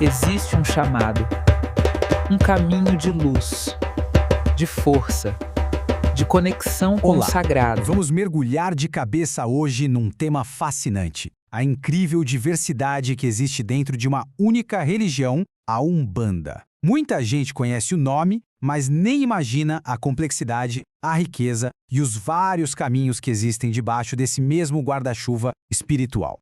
existe um chamado, um caminho de luz, de força, de conexão com o sagrado. Vamos mergulhar de cabeça hoje num tema fascinante: a incrível diversidade que existe dentro de uma única religião, a Umbanda. Muita gente conhece o nome, mas nem imagina a complexidade, a riqueza e os vários caminhos que existem debaixo desse mesmo guarda-chuva espiritual.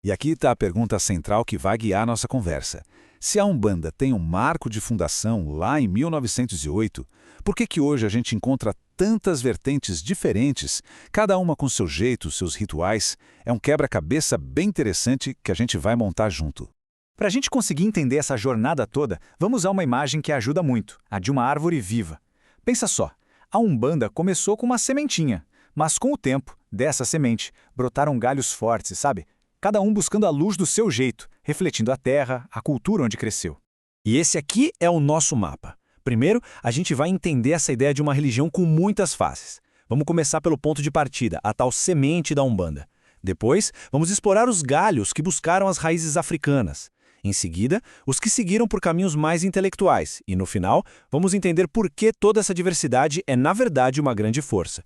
E aqui está a pergunta central que vai guiar nossa conversa. Se a Umbanda tem um marco de fundação lá em 1908, por que hoje a gente encontra tantas vertentes diferentes, cada uma com seu jeito, seus rituais? É um quebra-cabeça bem interessante que a gente vai montar junto. Para a gente conseguir entender essa jornada toda, vamos usar uma imagem que ajuda muito, a de uma árvore viva. Pensa só, a Umbanda começou com uma sementinha, mas com o tempo, dessa semente, brotaram galhos fortes, sabe? Cada um buscando a luz do seu jeito, refletindo a terra, a cultura onde cresceu. E esse aqui é o nosso mapa. Primeiro, a gente vai entender essa ideia de uma religião com muitas faces. Vamos começar pelo ponto de partida, a tal semente da Umbanda. Depois, vamos explorar os galhos que buscaram as raízes africanas. Em seguida, os que seguiram por caminhos mais intelectuais. E, no final, vamos entender por que toda essa diversidade é, na verdade, uma grande força.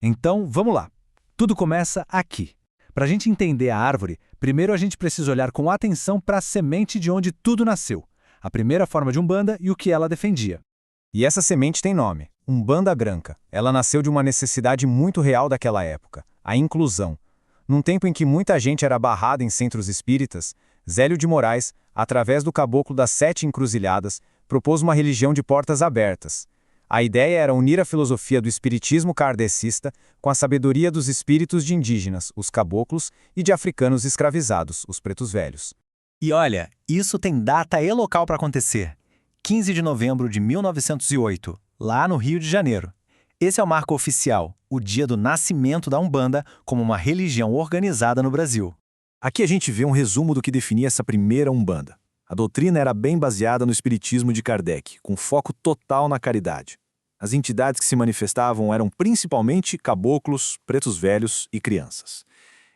Então, vamos lá. Tudo começa aqui. Para a gente entender a árvore, primeiro a gente precisa olhar com atenção para a semente de onde tudo nasceu, a primeira forma de Umbanda e o que ela defendia. E essa semente tem nome, Umbanda Branca. Ela nasceu de uma necessidade muito real daquela época, a inclusão. Num tempo em que muita gente era barrada em centros espíritas, Zélio de Moraes, através do caboclo das 7 encruzilhadas, propôs uma religião de portas abertas. A ideia era unir a filosofia do espiritismo kardecista com a sabedoria dos espíritos de indígenas, os caboclos, e de africanos escravizados, os pretos velhos. E olha, isso tem data e local para acontecer. 15 de novembro de 1908, lá no Rio de Janeiro. Esse é o marco oficial, o dia do nascimento da Umbanda como uma religião organizada no Brasil. Aqui a gente vê um resumo do que definia essa primeira Umbanda. A doutrina era bem baseada no espiritismo de Kardec, com foco total na caridade. As entidades que se manifestavam eram principalmente caboclos, pretos velhos e crianças.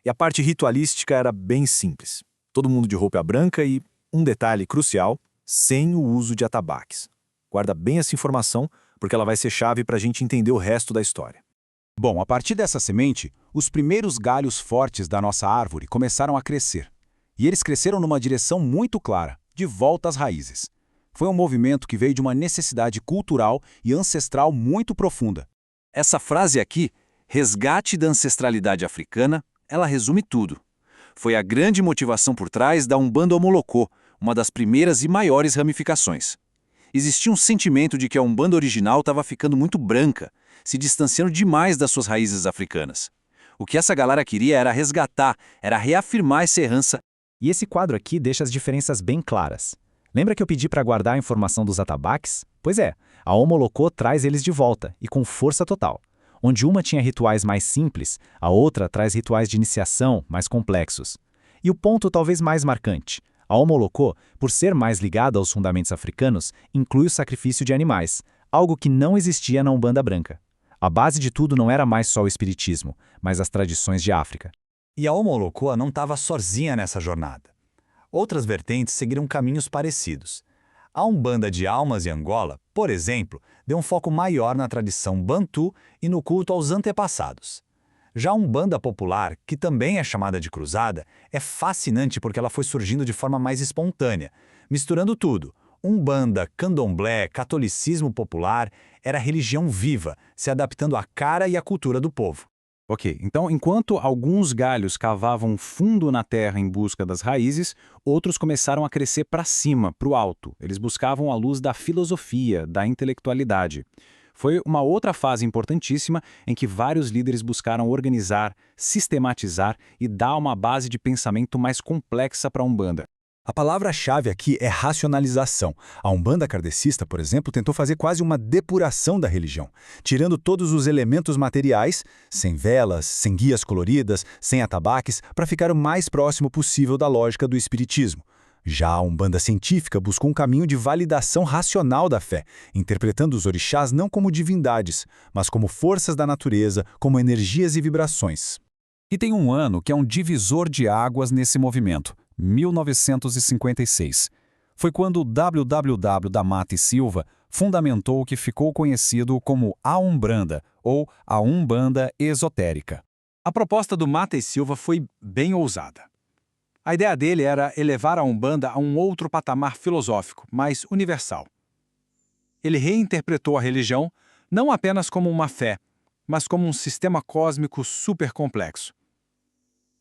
E a parte ritualística era bem simples. Todo mundo de roupa branca e, um detalhe crucial, sem o uso de atabaques. Guarda bem essa informação, porque ela vai ser chave para a gente entender o resto da história. Bom, a partir dessa semente, os primeiros galhos fortes da nossa árvore começaram a crescer. E eles cresceram numa direção muito clara, de volta às raízes. Foi um movimento que veio de uma necessidade cultural e ancestral muito profunda. Essa frase aqui, resgate da ancestralidade africana, ela resume tudo. Foi a grande motivação por trás da Umbanda Omolocô, uma das primeiras e maiores ramificações. Existia um sentimento de que a Umbanda original estava ficando muito branca, se distanciando demais das suas raízes africanas. O que essa galera queria era resgatar, era reafirmar essa herança. E esse quadro aqui deixa as diferenças bem claras. Lembra que eu pedi para guardar a informação dos atabaques? Pois é, a Omolocô traz eles de volta, e com força total. Onde uma tinha rituais mais simples, a outra traz rituais de iniciação mais complexos. E o ponto talvez mais marcante: a Omolocô, por ser mais ligada aos fundamentos africanos, inclui o sacrifício de animais, algo que não existia na Umbanda Branca. A base de tudo não era mais só o espiritismo, mas as tradições de África. E a Omolocô não estava sozinha nessa jornada. Outras vertentes seguiram caminhos parecidos. A Umbanda de Almas e Angola, por exemplo, deu um foco maior na tradição bantu e no culto aos antepassados. Já a Umbanda popular, que também é chamada de cruzada, é fascinante porque ela foi surgindo de forma mais espontânea, misturando tudo. Umbanda, candomblé, catolicismo popular, era religião viva, se adaptando à cara e à cultura do povo. Ok, então enquanto alguns galhos cavavam fundo na terra em busca das raízes, outros começaram a crescer para cima, para o alto. Eles buscavam a luz da filosofia, da intelectualidade. Foi uma outra fase importantíssima em que vários líderes buscaram organizar, sistematizar e dar uma base de pensamento mais complexa para a Umbanda. A palavra-chave aqui é racionalização. A Umbanda kardecista, por exemplo, tentou fazer quase uma depuração da religião, tirando todos os elementos materiais, sem velas, sem guias coloridas, sem atabaques, para ficar o mais próximo possível da lógica do espiritismo. Já a Umbanda científica buscou um caminho de validação racional da fé, interpretando os orixás não como divindades, mas como forças da natureza, como energias e vibrações. E tem um ano que é um divisor de águas nesse movimento, 1956. foi quando o WWW da Mata e Silva fundamentou o que ficou conhecido como a Umbanda, ou a Umbanda Esotérica. A proposta do Mata e Silva foi bem ousada. A ideia dele era elevar a Umbanda a um outro patamar filosófico, mais universal. Ele reinterpretou a religião não apenas como uma fé, mas como um sistema cósmico supercomplexo.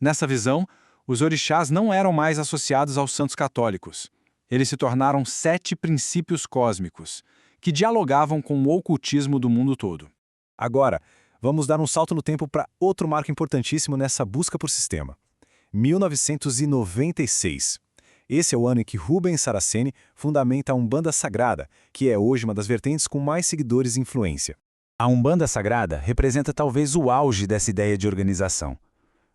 Nessa visão, os orixás não eram mais associados aos santos católicos. Eles se tornaram 7 princípios cósmicos, que dialogavam com o ocultismo do mundo todo. Agora, vamos dar um salto no tempo para outro marco importantíssimo nessa busca por sistema. 1996. Esse é o ano em que Rubens Saraceni fundamenta a Umbanda Sagrada, que é hoje uma das vertentes com mais seguidores e influência. A Umbanda Sagrada representa talvez o auge dessa ideia de organização.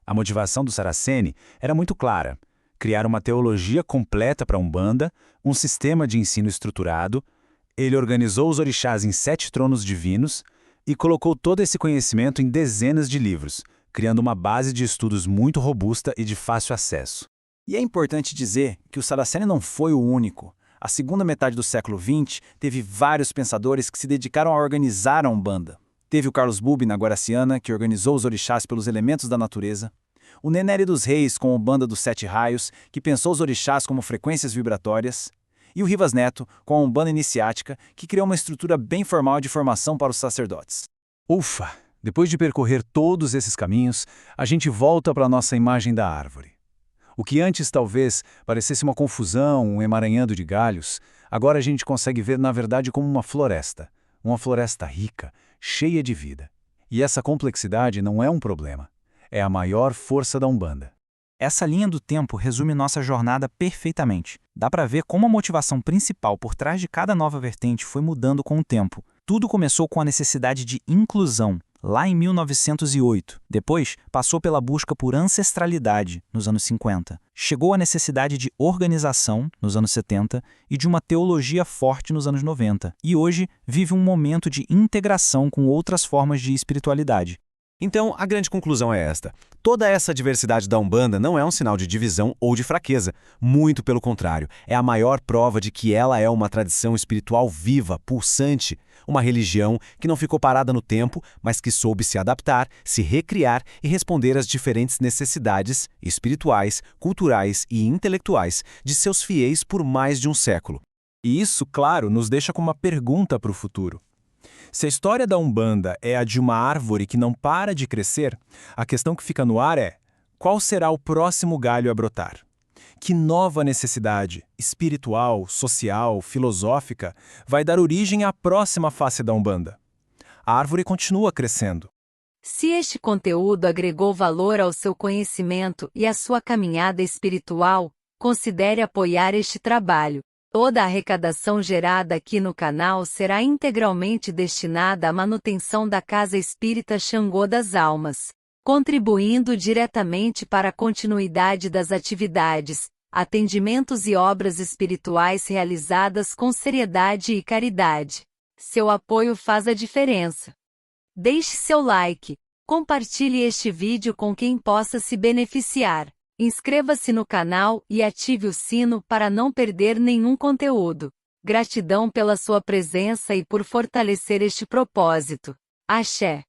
A motivação do Saraceni era muito clara: criar uma teologia completa para a Umbanda, um sistema de ensino estruturado. Ele organizou os orixás em 7 tronos divinos e colocou todo esse conhecimento em dezenas de livros, criando uma base de estudos muito robusta e de fácil acesso. E é importante dizer que o Saraceni não foi o único. A segunda metade do século XX teve vários pensadores que se dedicaram a organizar a Umbanda. Teve o Carlos Bubi na Guaraciana, que organizou os orixás pelos elementos da natureza. O Nenéri dos Reis com a Umbanda dos 7 Raios, que pensou os orixás como frequências vibratórias. E o Rivas Neto com a Umbanda Iniciática, que criou uma estrutura bem formal de formação para os sacerdotes. Ufa! Depois de percorrer todos esses caminhos, a gente volta para a nossa imagem da árvore. O que antes talvez parecesse uma confusão, um emaranhado de galhos, agora a gente consegue ver na verdade como uma floresta rica, cheia de vida. E essa complexidade não é um problema, é a maior força da Umbanda. Essa linha do tempo resume nossa jornada perfeitamente. Dá para ver como a motivação principal por trás de cada nova vertente foi mudando com o tempo. Tudo começou com a necessidade de inclusão, lá em 1908. Depois, passou pela busca por ancestralidade, nos anos 50. Chegou à necessidade de organização, nos anos 70, e de uma teologia forte nos anos 90. E hoje vive um momento de integração com outras formas de espiritualidade. Então, a grande conclusão é esta. Toda essa diversidade da Umbanda não é um sinal de divisão ou de fraqueza. Muito pelo contrário, é a maior prova de que ela é uma tradição espiritual viva, pulsante. Uma religião que não ficou parada no tempo, mas que soube se adaptar, se recriar e responder às diferentes necessidades espirituais, culturais e intelectuais de seus fiéis por mais de um século. E isso, claro, nos deixa com uma pergunta para o futuro. Se a história da Umbanda é a de uma árvore que não para de crescer, a questão que fica no ar é: qual será o próximo galho a brotar? Que nova necessidade, espiritual, social, filosófica, vai dar origem à próxima face da Umbanda? A árvore continua crescendo. Se este conteúdo agregou valor ao seu conhecimento e à sua caminhada espiritual, considere apoiar este trabalho. Toda a arrecadação gerada aqui no canal será integralmente destinada à manutenção da Casa Espírita Xangô das Almas, contribuindo diretamente para a continuidade das atividades, atendimentos e obras espirituais realizadas com seriedade e caridade. Seu apoio faz a diferença. Deixe seu like, compartilhe este vídeo com quem possa se beneficiar. Inscreva-se no canal e ative o sino para não perder nenhum conteúdo. Gratidão pela sua presença e por fortalecer este propósito. Axé.